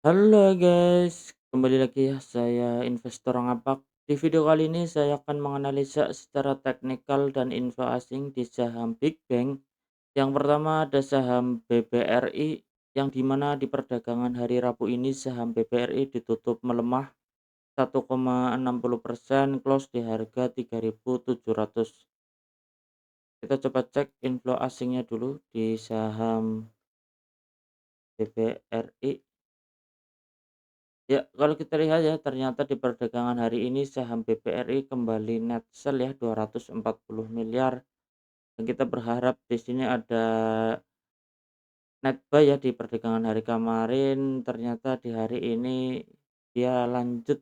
Halo guys, kembali lagi ya saya investor ngapak. Di video kali ini saya akan menganalisa secara teknikal dan info asing di saham Big Bang. Yang pertama ada saham BBRI yang dimana di perdagangan hari Rabu ini saham BBRI ditutup melemah 1,60%, close di harga 3.700. Kita coba cek info asingnya dulu di saham BBRI. Ya, kalau kita lihat ya, ternyata di perdagangan hari ini saham BBRI kembali net sell ya 240 miliar. Dan kita berharap di sini ada net buy ya di perdagangan hari kemarin. Ternyata di hari ini dia lanjut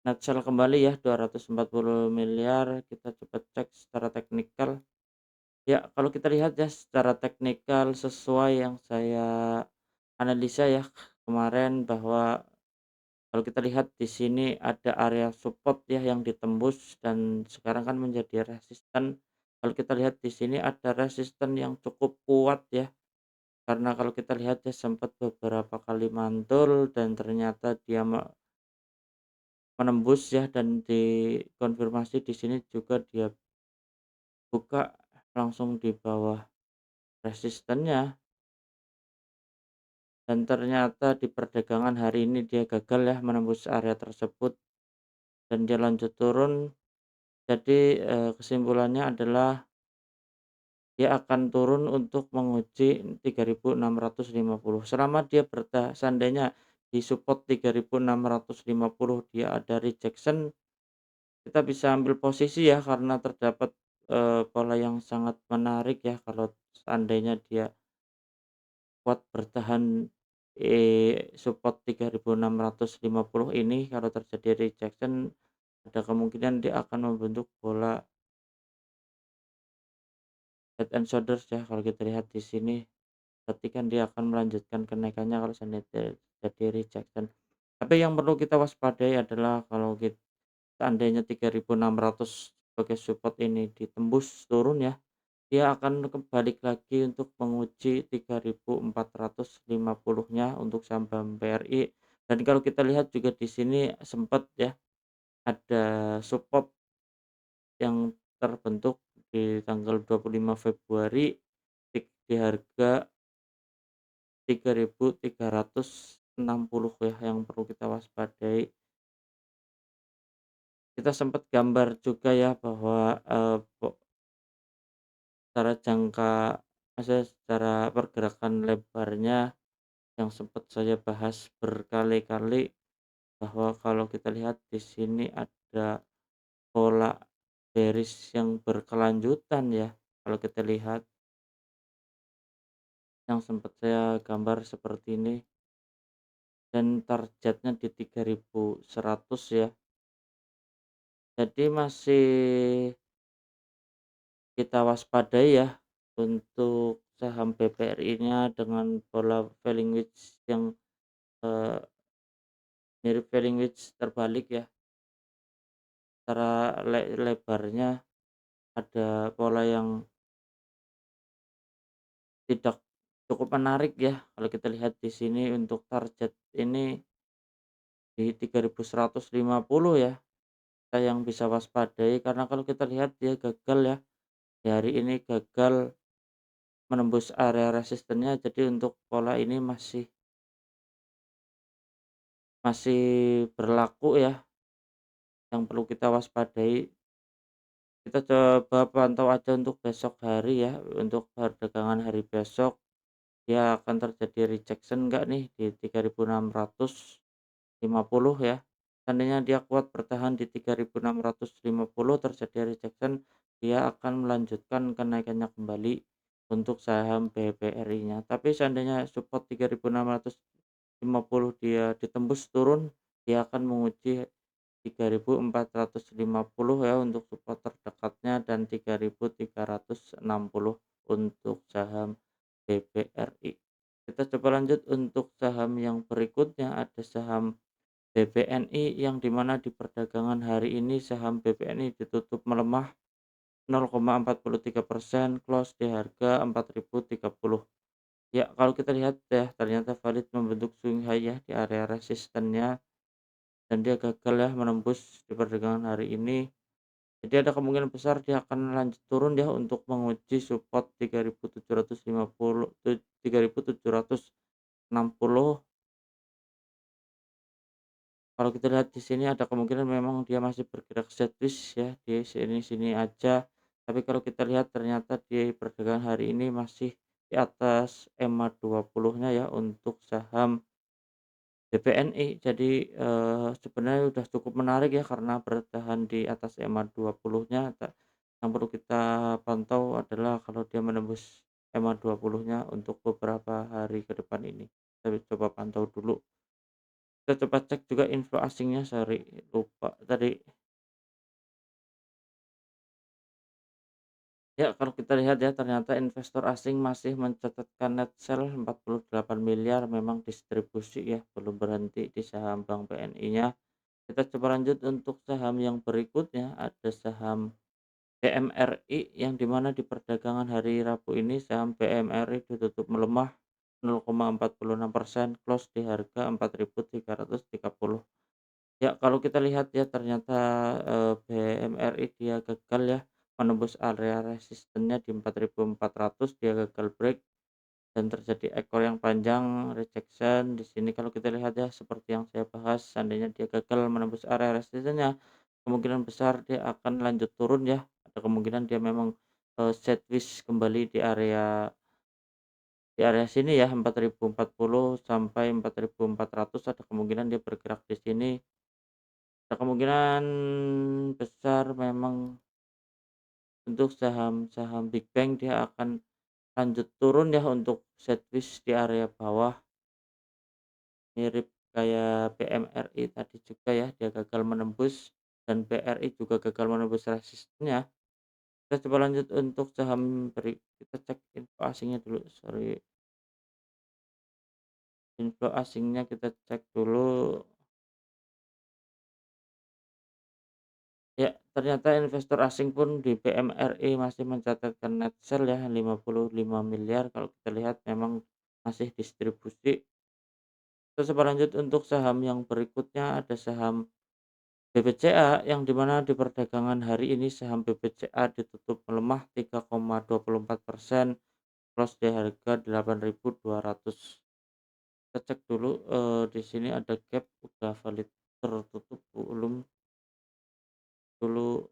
net sell kembali ya 240 miliar. Kita coba cek secara teknikal. Ya, kalau kita lihat ya secara teknikal sesuai yang saya analisa ya kemarin bahwa kalau kita lihat di sini ada area support ya yang ditembus dan sekarang kan menjadi resisten. Kalau kita lihat di sini ada resisten yang cukup kuat ya. Karena kalau kita lihat ya sempat beberapa kali mantul dan ternyata dia menembus ya dan dikonfirmasi di sini juga dia buka langsung di bawah resistennya dan ternyata di perdagangan hari ini dia gagal ya menembus area tersebut dan dia lanjut turun. Jadi, kesimpulannya adalah dia akan turun untuk menguji 3.650. Selama dia seandainya di support 3.650 dia ada rejection, kita bisa ambil posisi ya karena terdapat, pola yang sangat menarik ya kalau seandainya dia kuat bertahan, support 3.650 ini kalau terjadi rejection ada kemungkinan dia akan membentuk bola Head and Shoulders ya kalau kita lihat di sini, berarti kan dia akan melanjutkan kenaikannya kalau seandainya terjadi rejection. Tapi yang perlu kita waspadai adalah kalau seandainya 3.600 sebagai support ini ditembus turun ya, dia akan kebalik lagi untuk menguji 3.450-nya untuk saham BRI. Dan kalau kita lihat juga di sini sempat ya ada support yang terbentuk di tanggal 25 Februari di harga 3.360 ya yang perlu kita waspadai. Kita sempat gambar juga ya bahwa, secara jangka maksudnya secara pergerakan lebarnya yang sempat saya bahas berkali-kali bahwa kalau kita lihat di sini ada pola bearish yang berkelanjutan ya, kalau kita lihat yang sempat saya gambar seperti ini dan targetnya di 3.100 ya. Jadi masih kita waspadai ya untuk saham BBRI-nya dengan pola falling wedge yang, eee, mirip falling wedge terbalik ya, secara lebarnya ada pola yang tidak cukup menarik ya kalau kita lihat di sini untuk target ini di 3.150 ya, kita yang bisa waspadai karena kalau kita lihat dia gagal ya, di hari ini gagal menembus area resistennya jadi untuk pola ini masih berlaku ya, yang perlu kita waspadai. Kita coba pantau aja untuk besok hari ya, untuk perdagangan hari besok, dia akan terjadi rejection enggak nih di 3.650 ya. Seandainya dia kuat bertahan di 3.650 terjadi rejection, dia akan melanjutkan kenaikannya kembali untuk saham BBRI-nya. Tapi seandainya support 3.650 dia ditembus turun, dia akan menguji 3.450 ya untuk support terdekatnya dan 3.360 untuk saham BBRI. Kita coba lanjut untuk saham yang berikutnya ada saham BBNI yang dimana di perdagangan hari ini saham BBNI ditutup melemah 0,43%, close di harga 4.030. Ya, kalau kita lihat ya ternyata valid membentuk swing high ya di area resistennya dan dia gagal ya menembus di perdagangan hari ini. Jadi ada kemungkinan besar dia akan lanjut turun ya untuk menguji support 3.750 3.760. Kalau kita lihat di sini ada kemungkinan memang dia masih bergerak sideways ya di sini-sini aja. Tapi kalau kita lihat ternyata di perdagangan hari ini masih di atas EMA 20-nya ya untuk saham BPNI. Jadi, sebenarnya udah cukup menarik ya karena bertahan di atas EMA 20-nya. Yang perlu kita pantau adalah kalau dia menembus EMA 20-nya untuk beberapa hari ke depan ini. Kita coba pantau dulu. Kita coba cek juga info asingnya, sorry lupa tadi. Ya, kalau kita lihat ya ternyata investor asing masih mencatatkan net sell 48 miliar, memang distribusi ya, belum berhenti di saham Bank BNI-nya. Kita coba lanjut untuk saham yang berikutnya, ada saham BMRI yang dimana di perdagangan hari Rabu ini saham BMRI ditutup melemah 0,46%, close di harga 4.330. Ya, kalau kita lihat ya ternyata, BMRI dia gagal ya menembus area resistennya di 4.400, dia gagal break dan terjadi ekor yang panjang rejection di sini. Kalau kita lihat ya seperti yang saya bahas, seandainya dia gagal menembus area resistennya, kemungkinan besar dia akan lanjut turun ya. Ada kemungkinan dia memang, sideways kembali di area sini ya 4.040 sampai 4.400, ada kemungkinan dia bergerak di sini. Ada kemungkinan besar memang untuk saham-saham Big Bang dia akan lanjut turun ya untuk sideways di area bawah, mirip kayak BMRI tadi juga ya, dia gagal menembus dan BRI juga gagal menembus resistennya. Kita coba lanjut untuk saham kita cek info asingnya dulu, sorry. Info asingnya kita cek dulu. Ya, ternyata investor asing pun di BMRI masih mencatatkan net sell ya 55 miliar, kalau kita lihat memang masih distribusi. Terus berlanjut untuk saham yang berikutnya ada saham BBCA yang dimana di perdagangan hari ini saham BBCA ditutup melemah 3,24%, close di harga 8.200. Kita cek dulu, di sini ada gap udah valid tertutup belum dulu.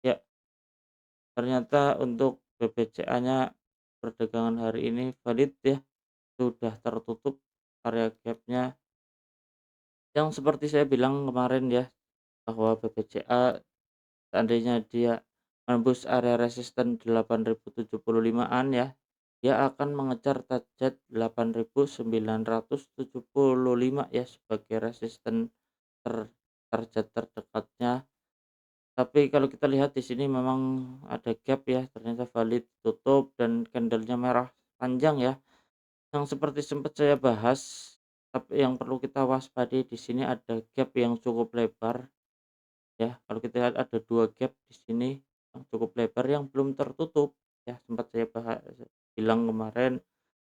Ya, ternyata untuk BBCA-nya perdagangan hari ini valid ya, sudah tertutup area gap-nya yang seperti saya bilang kemarin ya, bahwa BBCA seandainya dia menembus area resisten 8.075-an ya, dia akan mengejar target 8.975 ya sebagai resisten target terdekatnya. Tapi kalau kita lihat di sini memang ada gap ya, ternyata valid tutup dan candlenya merah panjang ya. Yang seperti sempat saya bahas, tapi yang perlu kita waspadai di sini ada gap yang cukup lebar ya. Kalau kita lihat ada 2 gap di sini yang cukup lebar yang belum tertutup ya, sempat saya bilang kemarin.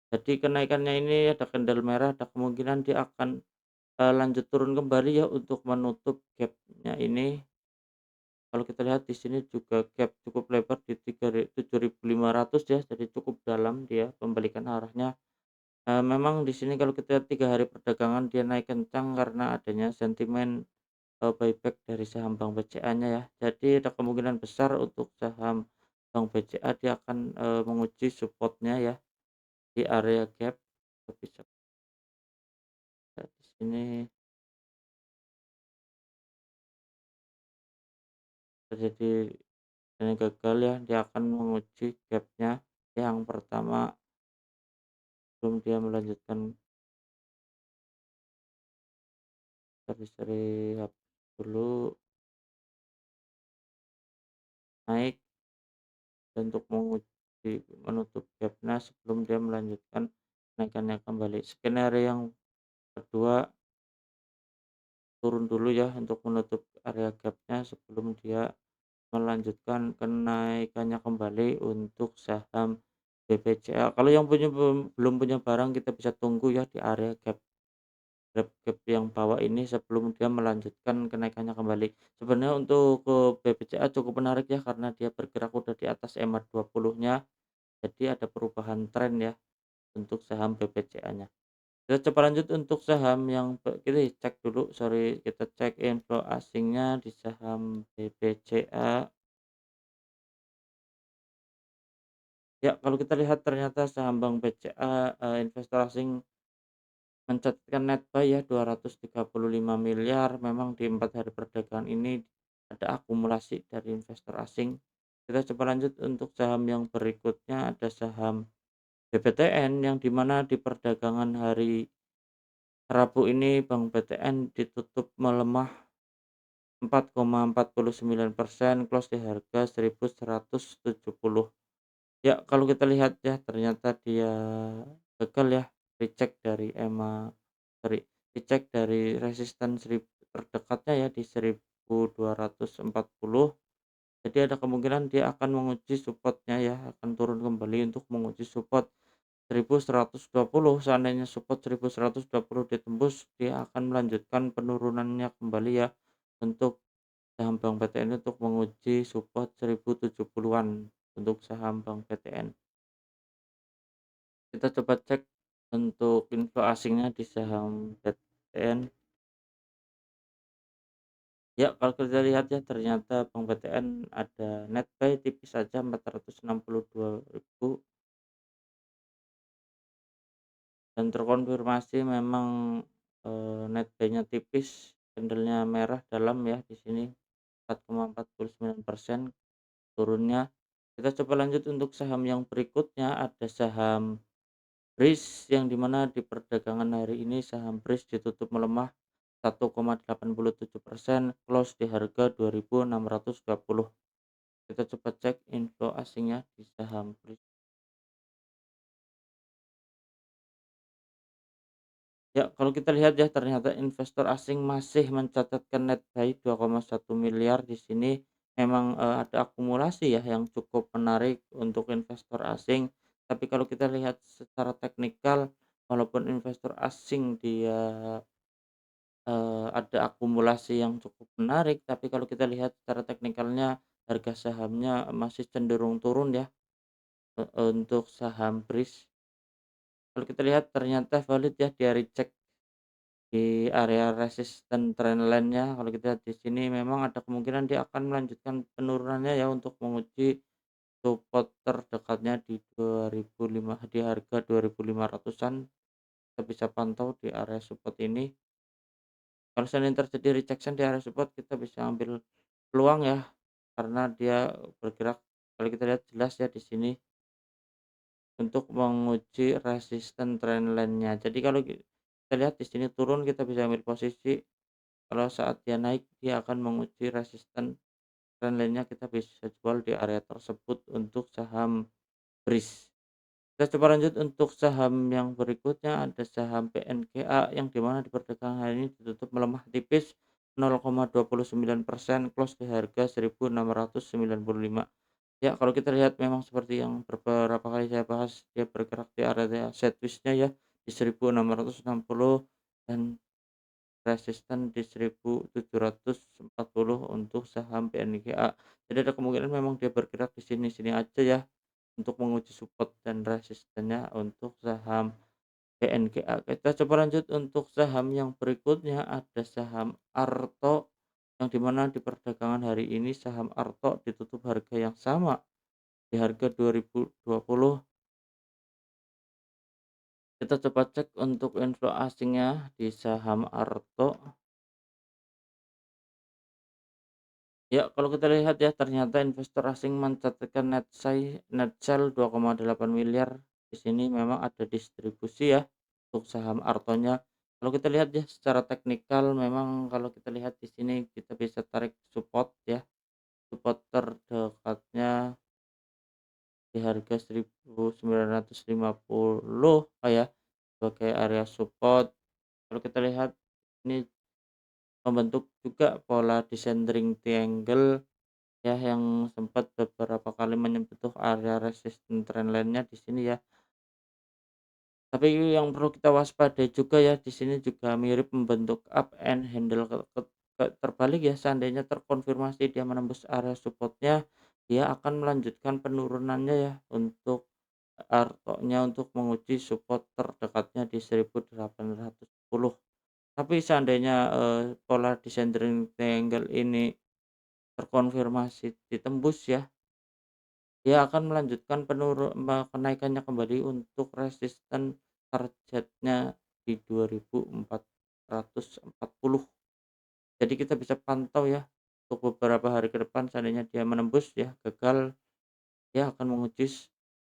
Jadi kenaikannya ini ada candle merah, ada kemungkinan dia akan, lanjut turun kembali ya untuk menutup gapnya ini. Kalau kita lihat di sini juga gap cukup lebar di 7.500 ya, jadi cukup dalam dia pembalikan arahnya. Memang di sini kalau kita lihat 3 hari perdagangan dia naik kencang karena adanya sentimen, buyback dari saham Bank BCA-nya ya. Jadi ada kemungkinan besar untuk saham Bank BCA dia akan, menguji supportnya ya di area gap. Kita bisa lihat di sini terjadi dan gagal ya, dia akan menguji gapnya yang pertama sebelum dia melanjutkan. Seri-seri hapus dulu, naik untuk menguji menutup gapnya sebelum dia melanjutkan kenaikannya kembali. Skenario yang kedua, turun dulu ya untuk menutup area gapnya sebelum dia melanjutkan kenaikannya kembali untuk saham BBCA. Kalau yang belum punya barang kita bisa tunggu ya di area gap yang bawah ini sebelum dia melanjutkan kenaikannya kembali. Sebenarnya untuk ke BBCA cukup menarik ya karena dia bergerak udah di atas EMA 20-nya, jadi ada perubahan tren ya untuk saham BBCA-nya. Kita coba lanjut untuk saham yang kita cek dulu, sorry, kita cek info asingnya di saham BBCA. Ya, kalau kita lihat ternyata saham Bank BCA, investor asing mencatatkan net buy ya 235 miliar. Memang di 4 hari perdagangan ini ada akumulasi dari investor asing. Kita coba lanjut untuk saham yang berikutnya, ada saham BBTN yang dimana di perdagangan hari Rabu ini Bank BTN ditutup melemah 4,49%, close di harga 1.170. Ya, kalau kita lihat ya ternyata dia gagal ya, dicek dari EMA, sorry, dicek dari resisten terdekatnya ya di 1.240. Jadi ada kemungkinan dia akan menguji supportnya ya, akan turun kembali untuk menguji support 1.120. Seandainya support 1.120 ditembus, dia akan melanjutkan penurunannya kembali ya untuk saham Bank BTN untuk menguji support 1.070-an untuk saham Bank BTN. Kita coba cek untuk info asingnya di saham BTN. Ya, kalau kita lihat ya ternyata Bank BTN ada net buy tipis saja 462.000 dan terkonfirmasi memang net buy-nya tipis, candlenya merah dalam ya di sini 4,49% turunnya. Kita coba lanjut untuk saham yang berikutnya, ada saham BRIS yang dimana di perdagangan hari ini saham BRIS ditutup melemah 1,87%, close di harga 2.620. Kita coba cek info asingnya di saham BRIS. Ya, kalau kita lihat ya ternyata investor asing masih mencatatkan net buy 2,1 miliar di sini. Memang ada akumulasi ya yang cukup menarik untuk investor asing. Tapi kalau kita lihat secara teknikal, walaupun investor asing dia ada akumulasi yang cukup menarik, tapi kalau kita lihat secara teknikalnya harga sahamnya masih cenderung turun ya, untuk saham BRIS. Kalau kita lihat ternyata valid ya, dia recheck di area resisten trendline-nya. Kalau kita lihat di sini memang ada kemungkinan dia akan melanjutkan penurunannya ya untuk menguji support terdekatnya di 2005, di harga 2.500-an. Kita bisa pantau di area support ini. Kalau seandainya terjadi rejection di area support, kita bisa ambil peluang ya, karena dia bergerak, kalau kita lihat jelas ya di sini untuk menguji resisten trendline-nya. Jadi kalau kita lihat di sini turun, kita bisa ambil posisi. Kalau saat dia naik, dia akan menguji resisten trendline-nya, kita bisa jual di area tersebut untuk saham BRIS. Kita coba lanjut untuk saham yang berikutnya, ada saham PNKA yang dimana di perdagangan hari ini ditutup melemah tipis 0,29%, close di harga 1.695. Ya, kalau kita lihat memang seperti yang beberapa kali saya bahas, dia bergerak di area sideways-nya ya di 1.660 dan resisten di 1.740 untuk saham PNGA. Jadi ada kemungkinan memang dia bergerak di sini-sini aja ya untuk menguji support dan resistennya untuk saham PNGA. Kita coba lanjut untuk saham yang berikutnya, ada saham Arto yang dimana di perdagangan hari ini saham Arto ditutup harga yang sama di harga 2020. Kita coba cek untuk info asingnya di saham Arto. Ya, kalau kita lihat ya ternyata investor asing mencatatkan net sell 2,8 miliar. Di sini memang ada distribusi ya untuk saham Artonya. Kalau kita lihat ya secara teknikal, memang kalau kita lihat di sini kita bisa tarik support ya. Support terdekatnya di harga 1.950 ya sebagai area support. Kalau kita lihat ini membentuk juga pola descending triangle ya, yang sempat beberapa kali menyentuh area resisten trendline-nya di sini ya. Tapi yang perlu kita waspadai juga ya, di sini juga mirip membentuk up and handle terbalik ya, seandainya terkonfirmasi dia menembus area support-nya, dia akan melanjutkan penurunannya ya, untuk artoknya untuk menguji support terdekatnya di 1810. Tapi seandainya, pola descending triangle ini terkonfirmasi ditembus ya, dia akan melanjutkan kenaikannya kembali untuk resisten targetnya di 2440. Jadi kita bisa pantau ya untuk beberapa hari ke depan seandainya dia menembus ya, gagal, dia akan menguji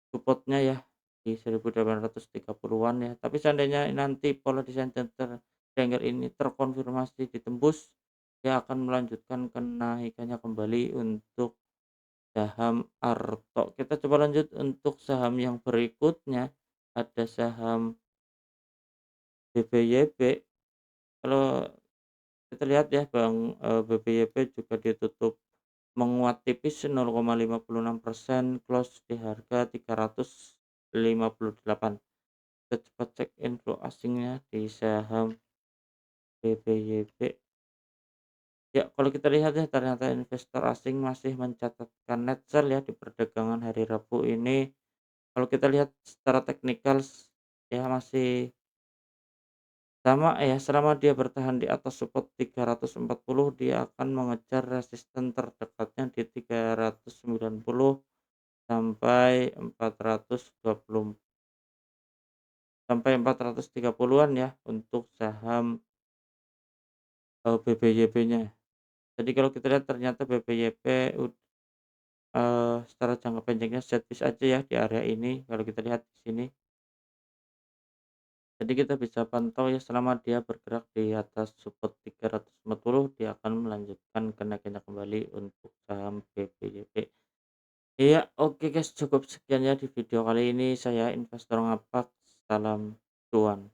support-nya ya di 1830-an ya. Tapi seandainya nanti pola desain triangle ini terkonfirmasi ditembus, dia akan melanjutkan kenaikannya kembali untuk saham Arto. Kita coba lanjut untuk saham yang berikutnya, ada saham BBYP. Kalau kita lihat ya Bang, BBYP juga ditutup menguat tipis 0,56%, close di harga 358. Kita coba cek info asingnya di saham BBYP. Ya, kalau kita lihat ya ternyata investor asing masih mencatatkan net sell ya di perdagangan hari Rabu ini. Kalau kita lihat secara teknikal ya masih sama ya, selama dia bertahan di atas support 340 dia akan mengejar resisten terdekatnya di 390 sampai 420 sampai 430-an ya untuk saham, BBYP-nya. Jadi kalau kita lihat ternyata BBYP secara jangka pendeknya set-piece aja ya di area ini kalau kita lihat di sini. Jadi kita bisa pantau ya selama dia bergerak di atas support 340 dia akan melanjutkan kenaikannya kembali untuk saham BBYP. Iya, oke guys, cukup sekian ya di video kali ini. Saya investor ngapak, salam cuan.